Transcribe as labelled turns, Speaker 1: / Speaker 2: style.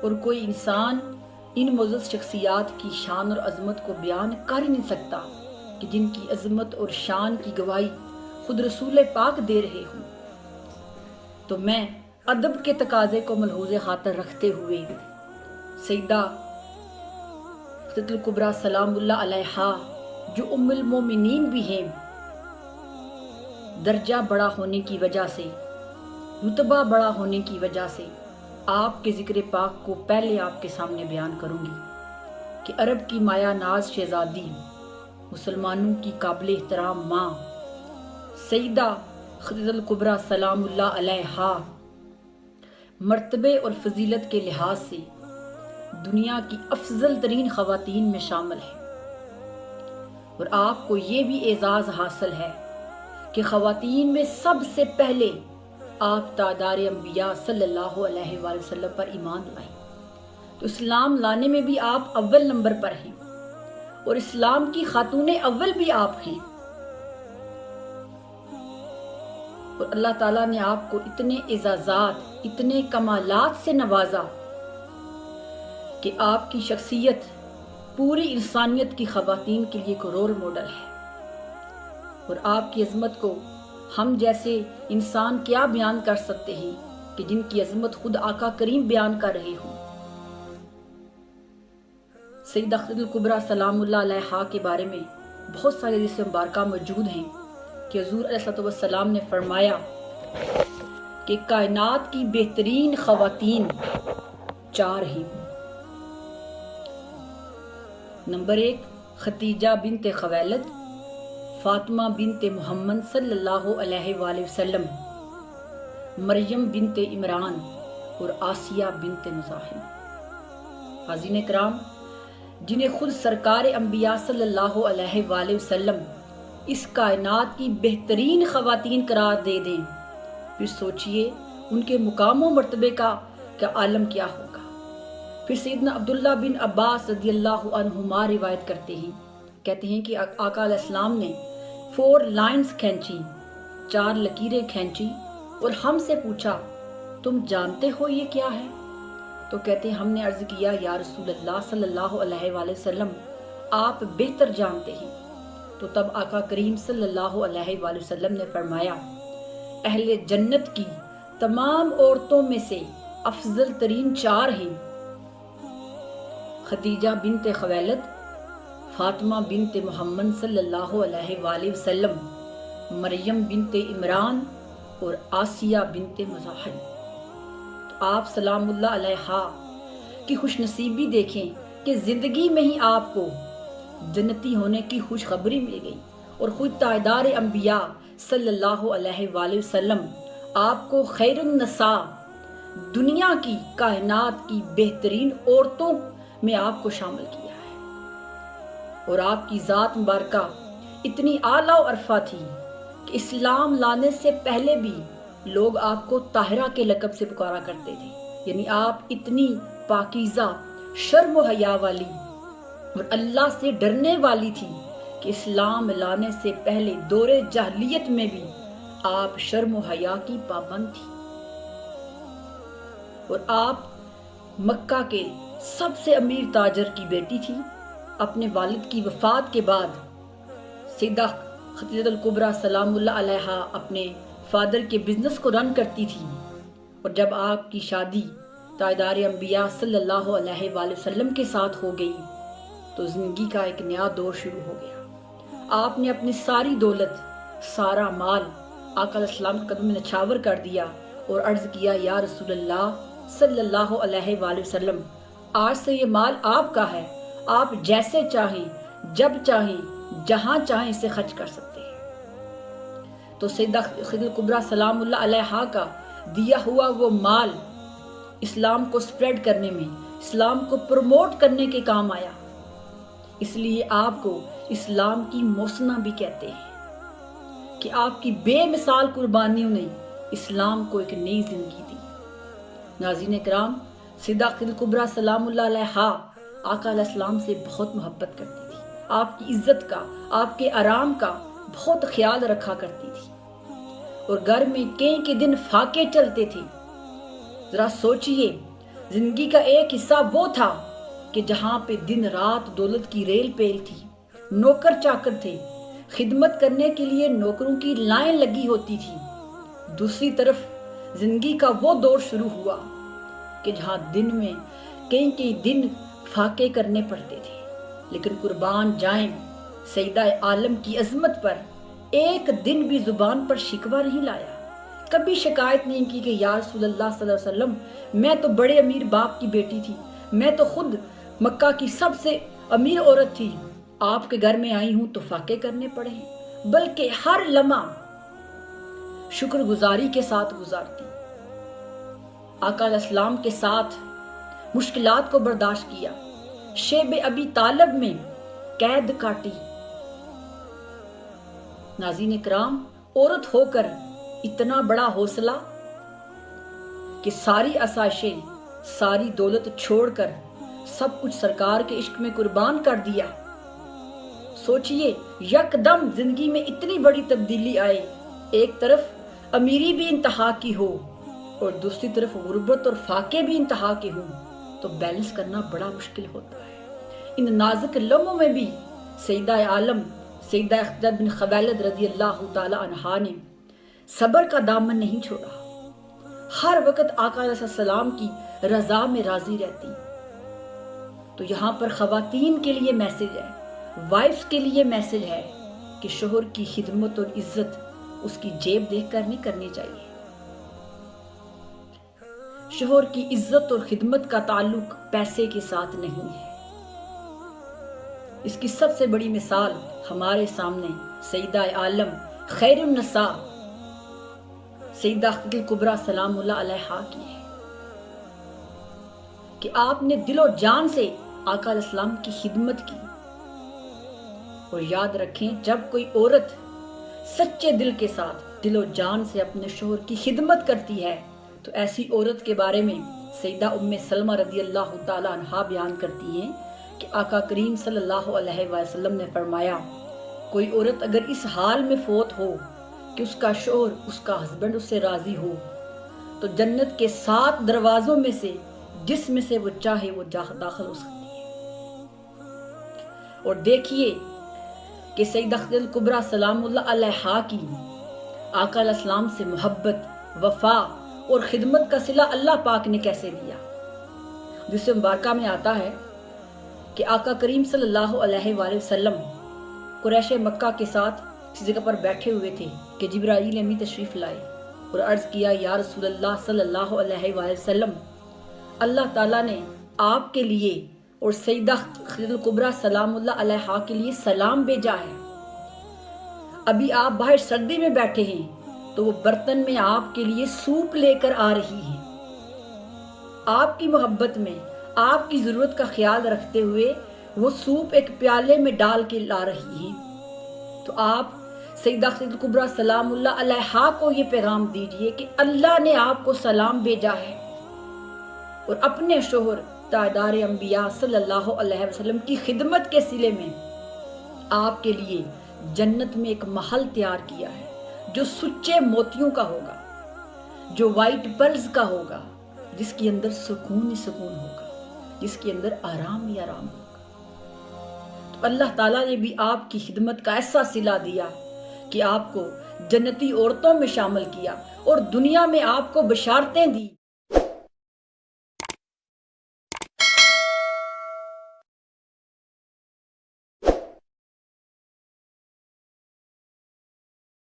Speaker 1: اور کوئی انسان ان معزز شخصیات کی شان اور عظمت کو بیان کر ہی نہیں سکتا کہ جن کی عظمت اور شان کی گواہی خود رسول پاک دے رہے ہوں۔ تو میں ادب کے تقاضے کو ملحوظ خاطر رکھتے ہوئے سیدہ خدیجہ الکبریٰ سلام اللہ علیہا جو ام المومنین بھی ہیں، درجہ بڑا ہونے کی وجہ سے، رتبہ بڑا ہونے کی وجہ سے آپ کے ذکر پاک کو پہلے آپ کے سامنے بیان کروں گی کہ عرب کی مایا ناز شہزادی، مسلمانوں کی قابل احترام ماں سیدہ خدیجہ الکبریٰ سلام اللہ علیہا مرتبے اور فضیلت کے لحاظ سے دنیا کی افضل ترین خواتین میں شامل ہے، اور آپ کو یہ بھی اعزاز حاصل ہے کہ خواتین میں سب سے پہلے آپ تاجدار انبیاء صلی اللہ علیہ وآلہ وسلم پر ایمان لائیں، تو اسلام لانے میں بھی آپ اول نمبر پر ہیں، اور اسلام کی خاتون اول بھی آپ ہیں، اور اللہ تعالیٰ نے آپ کو اتنے اعزازات، اتنے کمالات سے نوازا کہ آپ کی شخصیت پوری انسانیت کی خواتین کے لیے ایک رول ماڈل ہے، اور آپ کی عظمت کو ہم جیسے انسان کیا بیان کر سکتے ہیں کہ جن کی عظمت خود آقا کریم بیان کر رہے ہوں۔ سیدہ خدیجہ الکبریٰ سلام اللہ علیہا کے بارے میں بہت سارے حدیث مبارکہ موجود ہیں کہ حضور علیہ الصلوۃ والسلام نے فرمایا کہ کائنات کی بہترین خواتین 4 ہیں۔ نمبر 1 خدیجہ بنت خویلد، فاطمہ بنت محمد صلی اللہ علیہ وآلہ وسلم، مریم بنت عمران اور آسیہ بنت مزاحم۔ حاضرین اکرام، جنہیں خود سرکار انبیاء صلی اللہ علیہ وآلہ وسلم اس کائنات کی بہترین خواتین قرار دے دیں، پھر سوچئے ان کے مقام و مرتبے کا عالم کیا ہوگا۔ پھر سیدنا عبداللہ بن عباس رضی اللہ عنہما روایت کرتے ہیں، کہتے ہیں کہ آقا علیہ السلام نے 4 لائنز کھینچی، 4 لکیریں کھینچی، اور ہم سے پوچھا تم جانتے ہو یہ کیا ہے؟ تو کہتے ہیں ہم نے عرض کیا یا رسول اللہ صلی اللہ علیہ وآلہ وسلم آپ بہتر جانتے ہیں۔ تو تب آقا کریم صلی اللہ علیہ وآلہ وسلم نے فرمایا اہل جنت کی تمام عورتوں میں سے افضل ترین 4 ہیں، خدیجہ بنت خویلد، فاطمہ بنت محمد صلی اللہ علیہ وآلہ وسلم، مریم بنت عمران اور آسیہ بنت مزاحم۔ تو آپ سلام اللہ علیہا کی خوش نصیبی دیکھیں کہ زندگی میں ہی آپ کو جنتی ہونے کی خوشخبری مل گئی، اور خود تاجدار انبیاء صلی اللہ علیہ وآلہ وسلم آپ کو خیر النساء، دنیا کی کائنات کی بہترین عورتوں میں آپ کو شامل کیا ہے، اور آپ کی ذات مبارکہ اتنی اعلیٰ و عرفہ تھی کہ اسلام لانے سے پہلے بھی لوگ آپ کو طاہرہ کے لقب سے پکارا کرتے تھے، یعنی آپ اتنی پاکیزہ، شرم و حیا والی اور اللہ سے ڈرنے والی تھی کہ اسلام لانے سے پہلے دور جاہلیت میں بھی آپ شرم و حیا کی پابند تھی، اور آپ مکہ کے سب سے امیر تاجر کی بیٹی تھی۔ اپنے والد کی وفات کے بعد سیدہ خدیجہ الکبریٰ سلام اللہ علیہا اپنے فادر کے بزنس کو رن کرتی تھی، اور جب آپ کی شادی تاجدار انبیاء صلی اللہ علیہ وآلہ وسلم کے ساتھ ہو گئی تو زندگی کا ایک نیا دور شروع ہو گیا۔ آپ نے اپنی ساری دولت، سارا مال آقا علیہ السلام کے قدم میں نچھاور کر دیا اور عرض کیا یا رسول اللہ صلی اللہ علیہ وآلہ وسلم آج سے یہ مال آپ کا ہے، آپ جیسے چاہیں، جب چاہیں، جہاں چاہیں اسے خرچ کر سکتے ہیں۔ تو سیدہ خدیجہ الکبریٰ سلام اللہ علیہا کا دیا ہوا وہ مال اسلام کو سپریڈ کرنے میں، اسلام کو پروموٹ کرنے کے کام آیا، اس لیے آپ کو اسلام کی موسنا بھی کہتے ہیں کہ آپ کی بے مثال قربانیوں نے اسلام کو ایک نئی زندگی دی۔ ناظرین کرام، سیدہ خدیجہ الکبریٰ سلام اللہ علیہا آقا علیہ السلام سے بہت محبت کرتی تھی، آپ کی عزت کا، آپ کے آرام کا بہت خیال رکھا کرتی تھی، اور گھر میں کئی کے دن فاقے چلتے تھے۔ ذرا سوچئے زندگی کا ایک حصہ وہ تھا کہ جہاں پہ دن رات دولت کی ریل پیل تھی، نوکر چاکر تھے، خدمت کرنے کے لیے نوکروں کی لائن لگی ہوتی تھی۔ دوسری طرف زندگی کا وہ دور شروع ہوا کہ جہاں دن میں کئی دن فاقے کرنے پڑتے تھے، لیکن قربان جائیں سیدہ عالم کی عظمت پر ایک دن بھی زبان پر شکوہ نہیں لایا، کبھی شکایت نہیں کی کہ یا رسول اللہ صلی اللہ علیہ وسلم میں تو بڑے امیر باپ کی بیٹی تھی، میں تو خود مکہ کی سب سے امیر عورت تھی، آپ کے گھر میں آئی ہوں تو فاقے کرنے پڑے ہیں، بلکہ ہر لمحہ شکر گزاری کے ساتھ گزارتی، آقا علیہ السلام کے ساتھ مشکلات کو برداشت کیا، شیب ابی طالب میں قید کاٹی۔ ناظرین کرام، عورت ہو کر اتنا بڑا حوصلہ کہ ساری آسائشیں، ساری دولت چھوڑ کر سب کچھ سرکار کے عشق میں قربان کر دیا۔ سوچئے یکدم زندگی میں اتنی بڑی تبدیلی آئے، ایک طرف امیری بھی انتہا کی ہو اور دوسری طرف غربت اور فاقے بھی انتہا کے ہوں، تو بیلنس کرنا بڑا مشکل ہوتا ہے۔ ان نازک لمحوں میں بھی سیدہ عالم سیدہ خدیجہ بن خویلد رضی اللہ تعالی عنہا نے صبر کا دامن نہیں چھوڑا، ہر وقت آقا علیہ السلام کی رضا میں راضی رہتی۔ تو یہاں پر خواتین کے لیے میسج ہے، وائفز کے لیے میسج ہے کہ شوہر کی خدمت اور عزت اس کی جیب دیکھ کر نہیں کرنی چاہیے۔ شوہر کی عزت اور خدمت کا تعلق پیسے کے ساتھ نہیں ہے۔ اس کی سب سے بڑی مثال ہمارے سامنے سیدہ عالم خیر النساء سیدہ خدیجہ الکبریٰ سلام اللہ علیہا کی ہے کہ آپ نے دل و جان سے آقا علیہ السلام کی خدمت کی۔ اور یاد رکھیں، جب کوئی عورت سچے دل کے ساتھ دل و جان سے اپنے شوہر کی خدمت کرتی ہے تو ایسی عورت کے بارے میں سیدہ ام سلمہ رضی اللہ تعالی عنہا بیان کرتی ہیں کہ آقا کریم صلی اللہ علیہ وسلم نے فرمایا، کوئی عورت اگر اس حال میں فوت ہو کہ اس کا شوہر، اس کا ہسبینڈ اس سے راضی ہو، تو جنت کے 7 دروازوں میں سے جس میں سے وہ چاہے وہ داخل ہو سکتی ہے۔ اور دیکھیے کہ سیدہ خدیجہ الکبریٰ سلام اللہ علیہا کی آقا علیہ السلام سے محبت، وفا اور خدمت کا صلہ اللہ پاک نے کیسے دیا۔ جس مبارکہ میں آتا ہے کہ آقا کریم صلی اللہ علیہ وآلہ وسلم قریش مکہ کے ساتھ اس جگہ پر بیٹھے ہوئے تھے کہ جبرائیل امین تشریف لائے اور عرض کیا، یا رسول اللہ صلی اللہ علیہ وآلہ وسلم، اللہ تعالیٰ نے آپ کے لیے اور سیدہ خدیجہ الکبریٰ سلام اللہ علیہا کے لیے سلام بھیجا ہے۔ ابھی آپ باہر سردی میں بیٹھے ہیں تو وہ برتن میں آپ کے لیے سوپ لے کر آ رہی ہیں، آپ کی محبت میں آپ کی ضرورت کا خیال رکھتے ہوئے وہ سوپ ایک پیالے میں ڈال کے لا رہی ہیں۔ تو آپ سیدہ خدیجہ الکبریٰ سلام اللہ علیہا کو یہ پیغام دیجئے کہ اللہ نے آپ کو سلام بھیجا ہے اور اپنے شوہر تاجدار انبیاء صلی اللہ علیہ وسلم کی خدمت کے صلے میں آپ کے لیے جنت میں ایک محل تیار کیا ہے جو سچے موتیوں کا ہوگا، جو وائٹ پرلز کا ہوگا، جس کے اندر سکون ہی سکون ہوگا، جس کے اندر آرام ہی آرام ہوگا۔ تو اللہ تعالیٰ نے بھی آپ کی خدمت کا ایسا صلہ دیا کہ آپ کو جنتی عورتوں میں شامل کیا اور دنیا میں آپ کو بشارتیں دی۔